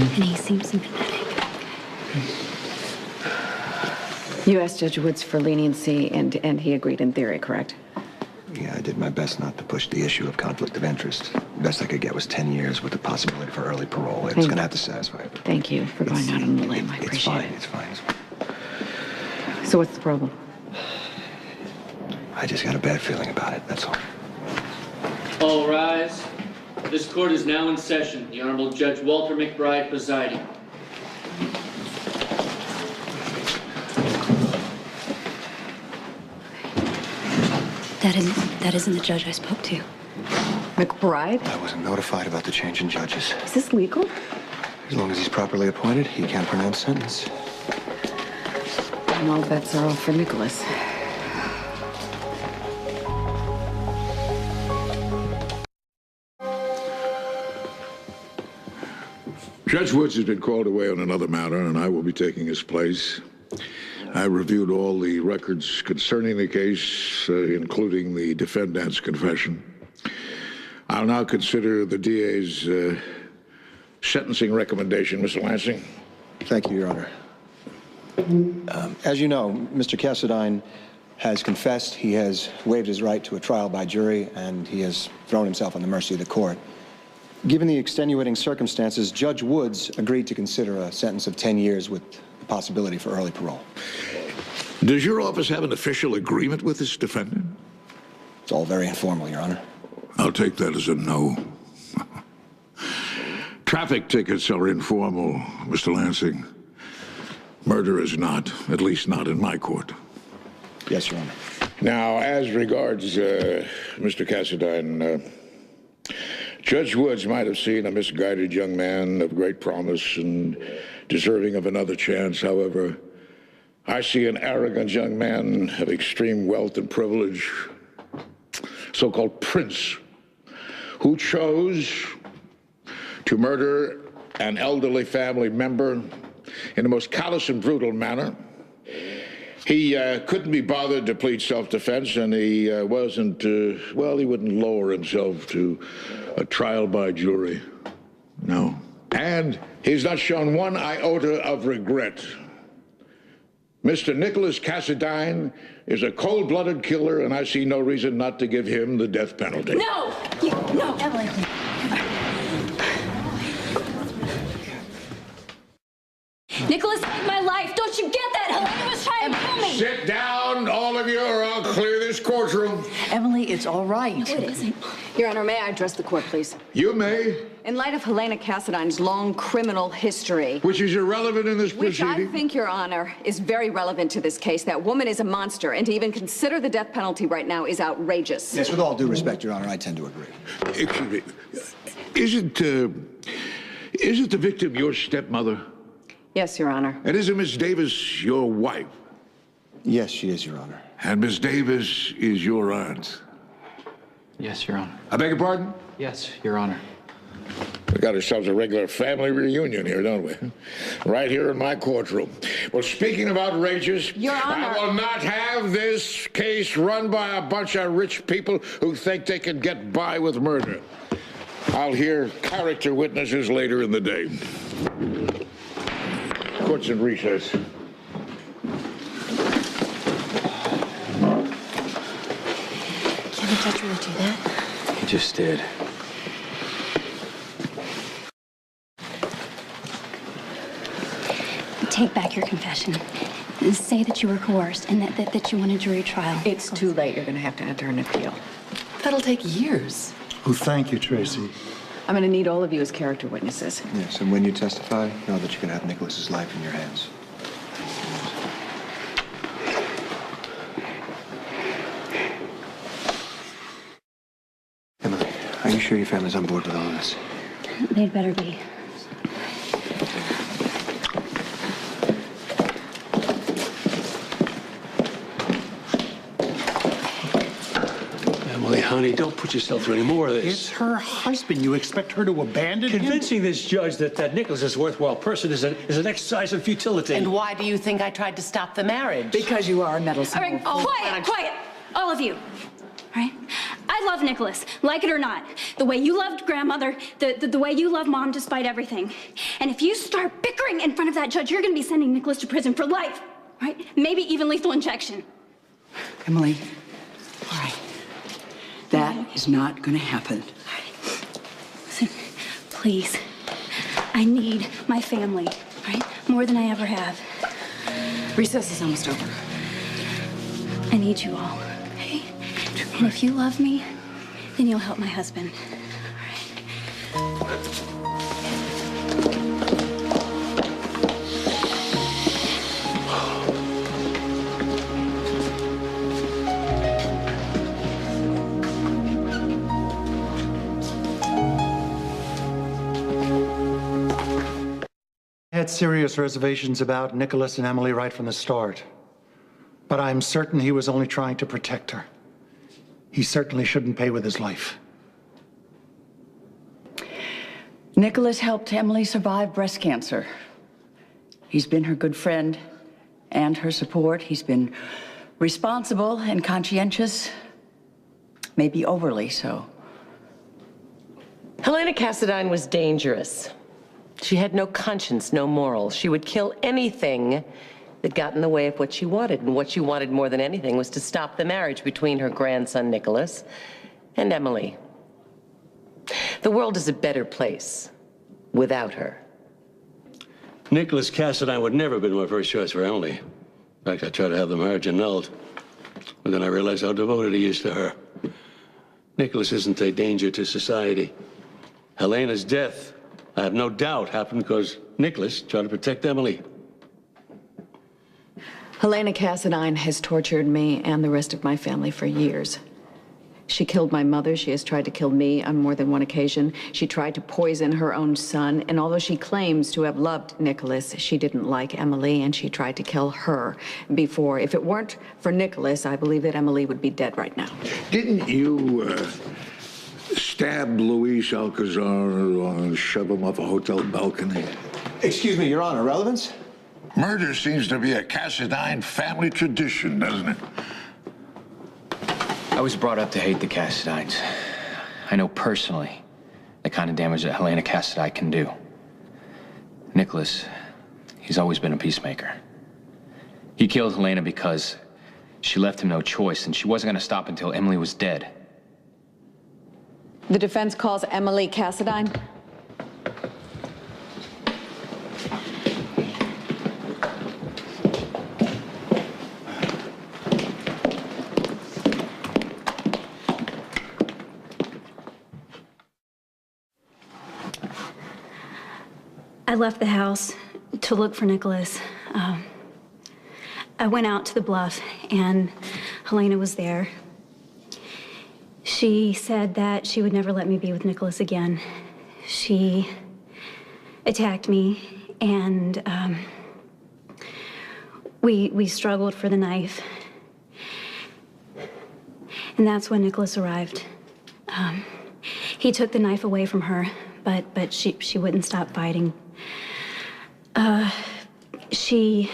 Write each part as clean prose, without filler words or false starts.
And he seems sympathetic. You asked Judge Woods for leniency, and he agreed in theory, correct? Yeah, I did my best not to push the issue of conflict of interest. The best I could get was 10 years with the possibility for early parole. It's going to have to satisfy it. Thank you for going out on the limb. I appreciate it. It's fine. So what's the problem? I just got a bad feeling about it, that's all. All rise. This court is now in session. The Honorable Judge Walter McBride presiding. That isn't the judge I spoke to. McBride? I wasn't notified about the change in judges. Is this legal? As long as he's properly appointed, he can't pronounce sentence. And all bets are off for Nikolas. Judge Woods has been called away on another matter, and I will be taking his place. I reviewed all the records concerning the case, including the defendant's confession. I'll now consider the DA's sentencing recommendation. Mr. Lansing. Thank you, Your Honor. As you know, Mr. Cassadine has confessed. He has waived his right to a trial by jury, and he has thrown himself on the mercy of the court. Given the extenuating circumstances, Judge Woods agreed to consider a sentence of 10 years with the possibility for early parole. Does your office have an official agreement with this defendant? It's all very informal, Your Honor. I'll take that as a no. Traffic tickets are informal, Mr. Lansing. Murder is not, at least not in my court. Yes, Your Honor. Now, as regards Mr. Cassadine, Judge Woods might have seen a misguided young man of great promise and deserving of another chance. However, I see an arrogant young man of extreme wealth and privilege, so-called prince, who chose to murder an elderly family member in the most callous and brutal manner. He couldn't be bothered to plead self-defense, and he wasn't, he wouldn't lower himself to a trial by jury. No. And he's not shown one iota of regret. Mr. Nikolas Cassadine is a cold-blooded killer, and I see no reason not to give him the death penalty. No! No, Emily. Nikolas saved my life. Don't you get that? Helena was trying to kill me. Sit down, all of you, or I'll clear this courtroom. Emily, it's all right. No, it isn't. Your Honor, may I address the court, please? You may, In light of Helena Cassadine's long criminal history, which is irrelevant in this which proceeding. I think, Your Honor, is very relevant to this case, that woman is a monster, and to even consider the death penalty right now is outrageous. Yes, with all due respect, Your Honor, I tend to agree. Excuse me. Isn't the victim your stepmother? Yes, Your Honor. And isn't Miss Davis your wife? Yes, she is, Your Honor. And Miss Davis is your aunt? Yes, Your Honor. I beg your pardon? Yes, Your Honor. We got ourselves a regular family reunion here, don't we? Right here in my courtroom. Well, speaking of outrageous, Your Honor. I will not have this case run by a bunch of rich people who think they can get by with murder. I'll hear character witnesses later in the day. Court's in recess. Can the judge really do that? He just did. Take back your confession. And say that you were coerced and that you want a jury trial. It's too late. You're going to have to enter an appeal. That'll take years. Oh, thank you, Tracy. I'm going to need all of you as character witnesses. Yes, and when you testify, know that you can have Nikolas's life in your hands. Emily, are you sure your family's on board with all of this? They'd better be. Emily, honey, don't put yourself through any more of this. It's her husband. You expect her to abandon him? Convincing this judge that Nikolas is a worthwhile person is an exercise in futility. And why do you think I tried to stop the marriage? Because you are a meddlesome. All right, quiet, quiet, all of you. All right? I I love Nikolas, like it or not. The way you loved grandmother, the way you love mom despite everything. And if you start bickering in front of that judge, you're gonna be sending Nikolas to prison for life, right? Maybe even lethal injection. Emily, all right. That is not gonna happen. All right. Listen, please. I need my family, right? More than I ever have. Recess is almost over. I need you all, okay? And if you love me, then you'll help my husband. All right? I had serious reservations about Nikolas and Emily right from the start. But I'm certain he was only trying to protect her. He certainly shouldn't pay with his life. Nikolas helped Emily survive breast cancer. He's been her good friend and her support. He's been responsible and conscientious, maybe overly so. Helena Cassadine was dangerous. She had no conscience, no morals. She would kill anything that got in the way of what she wanted. And what she wanted more than anything was to stop the marriage between her grandson, Nikolas, and Emily. The world is a better place without her. Nikolas Cassadine would never have been my first choice for Emily. In fact, I tried to have the marriage annulled. But then I realized how devoted he is to her. Nikolas isn't a danger to society. Helena's death, I have no doubt, happened because Nikolas tried to protect Emily. Helena Cassadine has tortured me and the rest of my family for years. She killed my mother. She has tried to kill me on more than one occasion. She tried to poison her own son. And although she claims to have loved Nikolas, she didn't like Emily, and she tried to kill her before. If it weren't for Nikolas, I believe that Emily would be dead right now. Didn't you stab Luis Alcazar and shove him off a hotel balcony? Excuse me, Your Honor, relevance? Murder seems to be a Cassadine family tradition, doesn't it? I was brought up to hate the Cassadines. I know personally the kind of damage that Helena Cassadine can do. Nikolas, he's always been a peacemaker. He killed Helena because she left him no choice, and she wasn't going to stop until Emily was dead. The defense calls Emily Cassadine. I left the house to look for Nikolas. I went out to the bluff, and Helena was there. She said that she would never let me be with Nikolas again. She attacked me, and we struggled for the knife. And that's when Nikolas arrived. He took the knife away from her, but she wouldn't stop fighting. She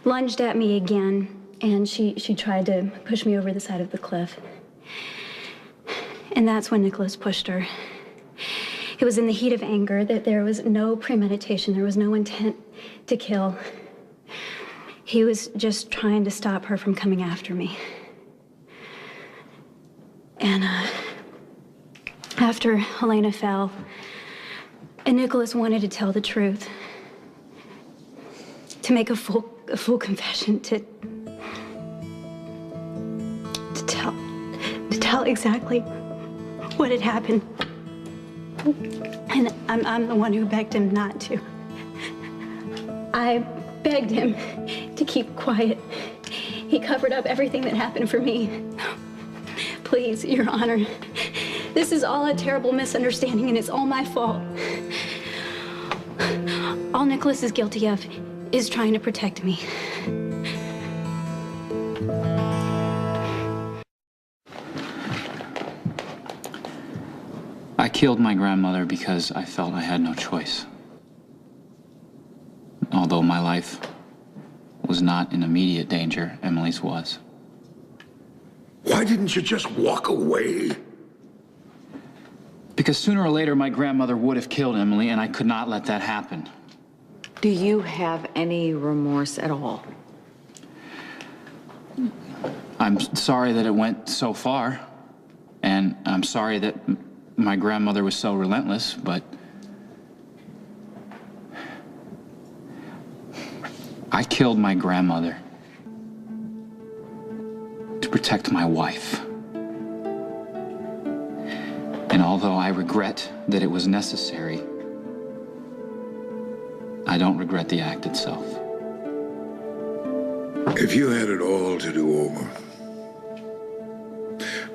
lunged at me again, and she tried to push me over the side of the cliff. And that's when Nikolas pushed her. It was in the heat of anger that there was no premeditation, there was no intent to kill. He was just trying to stop her from coming after me. And after Helena fell, and Nikolas wanted to tell the truth, to make a full confession, to tell exactly what had happened. And I'm the one who begged him not to. I begged him to keep quiet. He covered up everything that happened for me. Please, Your Honor, this is all a terrible misunderstanding, and it's all my fault. All Nikolas is guilty of is trying to protect me. I killed my grandmother because I felt I had no choice. Although my life was not in immediate danger, Emily's was. Why didn't you just walk away? Because sooner or later, my grandmother would have killed Emily, and I could not let that happen. Do you have any remorse at all? I'm sorry that it went so far, and I'm sorry that my grandmother was so relentless, but I killed my grandmother to protect my wife. And although I regret that it was necessary, I don't regret the act itself. If you had it all to do over,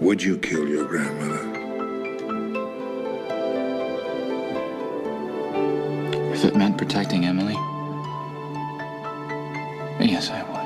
would you kill your grandmother? If it meant protecting Emily, yes, I would.